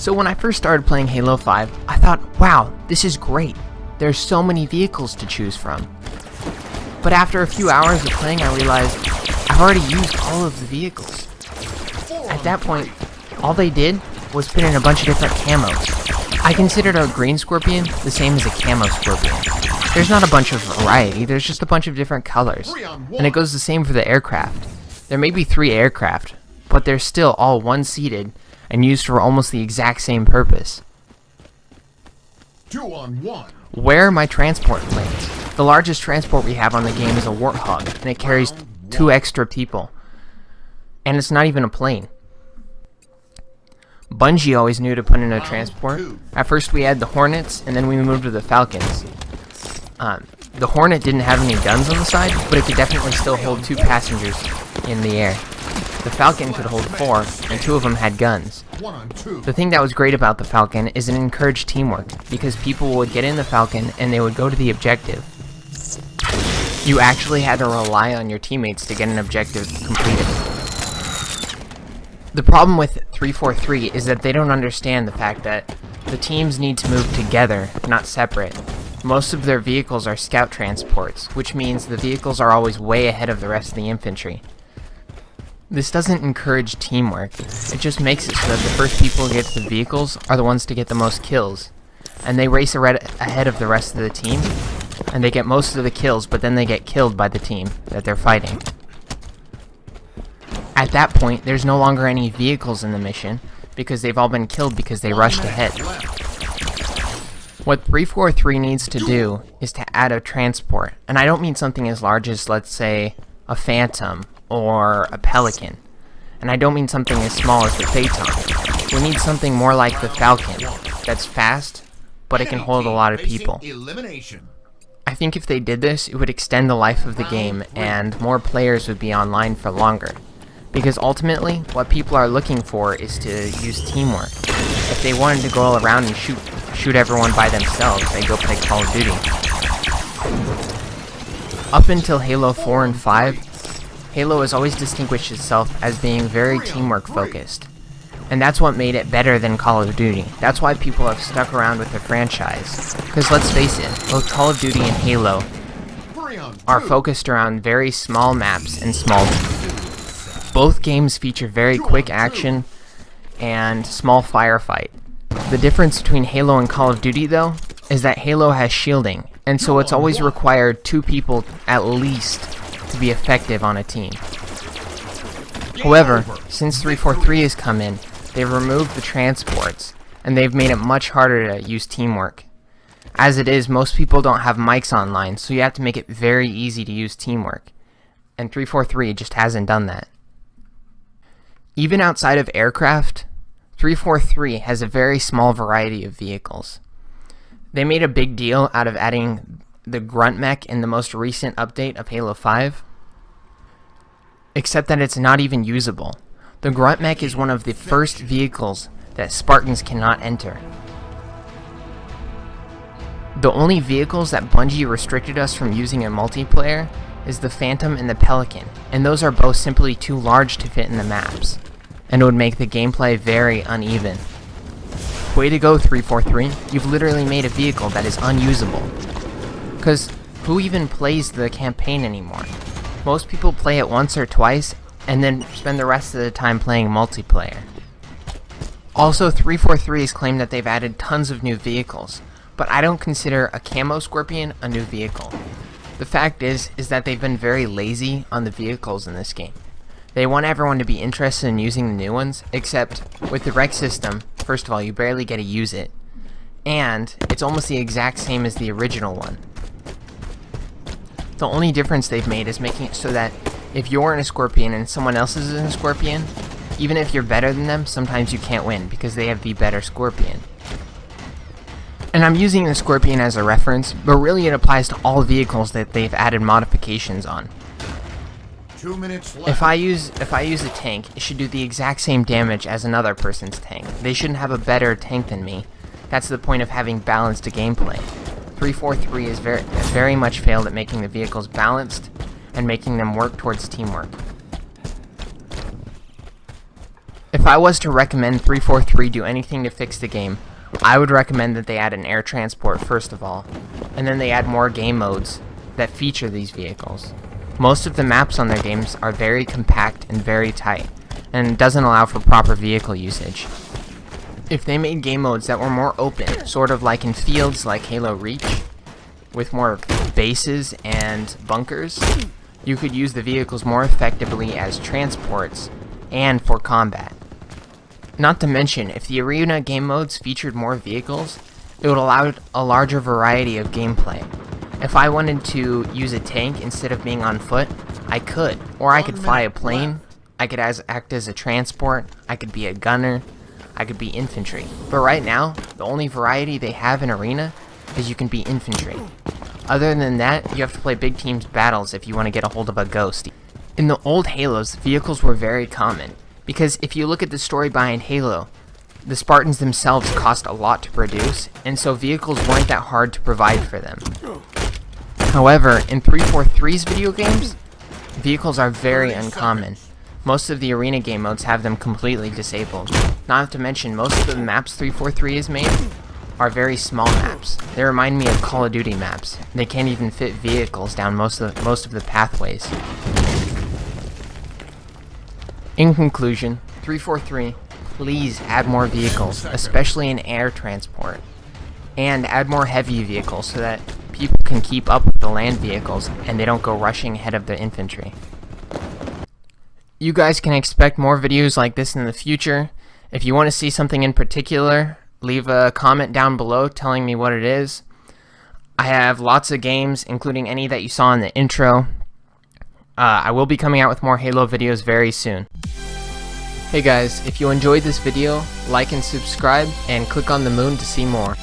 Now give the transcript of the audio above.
So when I first started playing Halo 5, I thought, wow, this is great. There's so many vehicles to choose from. But after a few hours of playing, I realized I've already used all of the vehicles. At that point, all they did was put in a bunch of different camos. I considered a green Scorpion the same as a camo Scorpion. There's not a bunch of variety, there's just a bunch of different colors. And it goes the same for the aircraft. There may be 3 aircraft, but they're still all one-seated and used for almost the exact same purpose. 2-on-1. Where are my transport planes? The largest transport we have on the game is a Warthog, and it carries 2 extra people. And it's not even a plane. Bungie always knew to put in a transport. At first we had the Hornets, and then we moved to the Falcons. The Hornet didn't have any guns on the side, but it could definitely still hold 2 passengers in the air. The Falcon could hold 4, and 2 of them had guns. The thing that was great about the Falcon is it encouraged teamwork, because people would get in the Falcon and they would go to the objective. You actually had to rely on your teammates to get an objective completed. The problem with 343 is that they don't understand the fact that the teams need to move together, not separate. Most of their vehicles are scout transports, which means the vehicles are always way ahead of the rest of the infantry. This doesn't encourage teamwork, it just makes it so that the first people to get to the vehicles are the ones to get the most kills, and they race ahead of the rest of the team, and they get most of the kills, but then they get killed by the team that they're fighting. At that point, there's no longer any vehicles in the mission, because they've all been killed because they rushed ahead. What 343 needs to do is to add a transport, and I don't mean something as large as, let's say, a Phantom or a Pelican, and I don't mean something as small as the Phaeton. We need something more like the Falcon, that's fast, but it can hold a lot of people. I think if they did this, it would extend the life of the game, and more players would be online for longer. Because ultimately, what people are looking for is to use teamwork. If they wanted to go around and shoot everyone by themselves, they'd go play Call of Duty. Up until Halo 4 and 5, Halo has always distinguished itself as being very teamwork focused. And that's what made it better than Call of Duty. That's why people have stuck around with the franchise. Because let's face it, both Call of Duty and Halo are focused around very small maps and small teams. Both games feature very quick action and small firefight. The difference between Halo and Call of Duty, though, is that Halo has shielding, and so it's always required 2 people at least to be effective on a team. However, since 343 has come in, they've removed the transports, and they've made it much harder to use teamwork. As it is, most people don't have mics online, so you have to make it very easy to use teamwork, and 343 just hasn't done that. Even outside of aircraft, 343 has a very small variety of vehicles. They made a big deal out of adding the Grunt Mech in the most recent update of Halo 5, except that it's not even usable. The Grunt Mech is one of the first vehicles that Spartans cannot enter. The only vehicles that Bungie restricted us from using in multiplayer is the Phantom and the Pelican, and those are both simply too large to fit in the maps, and it would make the gameplay very uneven. Way to go, 343, you've literally made a vehicle that is unusable. Cause who even plays the campaign anymore? Most people play it once or twice, and then spend the rest of the time playing multiplayer. Also, 343 has claimed that they've added tons of new vehicles, but I don't consider a Camo Scorpion a new vehicle. The fact is that they've been very lazy on the vehicles in this game. They want everyone to be interested in using the new ones, except with the Rex system, first of all, you barely get to use it, and it's almost the exact same as the original one. The only difference they've made is making it so that if you're in a Scorpion and someone else is in a Scorpion, even if you're better than them, sometimes you can't win because they have the better Scorpion. And I'm using the Scorpion as a reference, but really it applies to all vehicles that they've added modifications on. 2 minutes left. If I use a tank, it should do the exact same damage as another person's tank. They shouldn't have a better tank than me. That's the point of having balanced gameplay. 343 is very much failed at making the vehicles balanced and making them work towards teamwork. If If I was to recommend 343 do anything to fix the game, I would recommend that they add an air transport first of all, and then they add more game modes that feature these vehicles. Most of the maps on their games are very compact and very tight, and it doesn't allow for proper vehicle usage. If they made game modes that were more open, sort of like in Fields like Halo Reach, with more bases and bunkers, you could use the vehicles more effectively as transports and for combat. Not to mention, if the arena game modes featured more vehicles, it would allow a larger variety of gameplay. If I wanted to use a tank instead of being on foot, I could. Or I could fly a plane, I could act as a transport, I could be a gunner, I could be infantry. But right now, the only variety they have in arena is you can be infantry. Other than that, you have to play big teams battles if you want to get a hold of a ghost. In the old Halos, vehicles were very common, because if you look at the story behind Halo, the Spartans themselves cost a lot to produce, and so vehicles weren't that hard to provide for them. However, in 343's video games, vehicles are very uncommon. Most of the arena game modes have them completely disabled. Not to mention, most of the maps 343 has made are very small maps. They remind me of Call of Duty maps. They can't even fit vehicles down most of the pathways. In conclusion, 343, please add more vehicles, especially in air transport, and add more heavy vehicles so that people can keep up with the land vehicles and they don't go rushing ahead of the infantry. You guys can expect more videos like this in the future. If you want to see something in particular, leave a comment down below telling me what it is. I have lots of games, including any that you saw in the intro. I will be coming out with more Halo videos very soon. Hey guys, if you enjoyed this video, like and subscribe, and click on the moon to see more.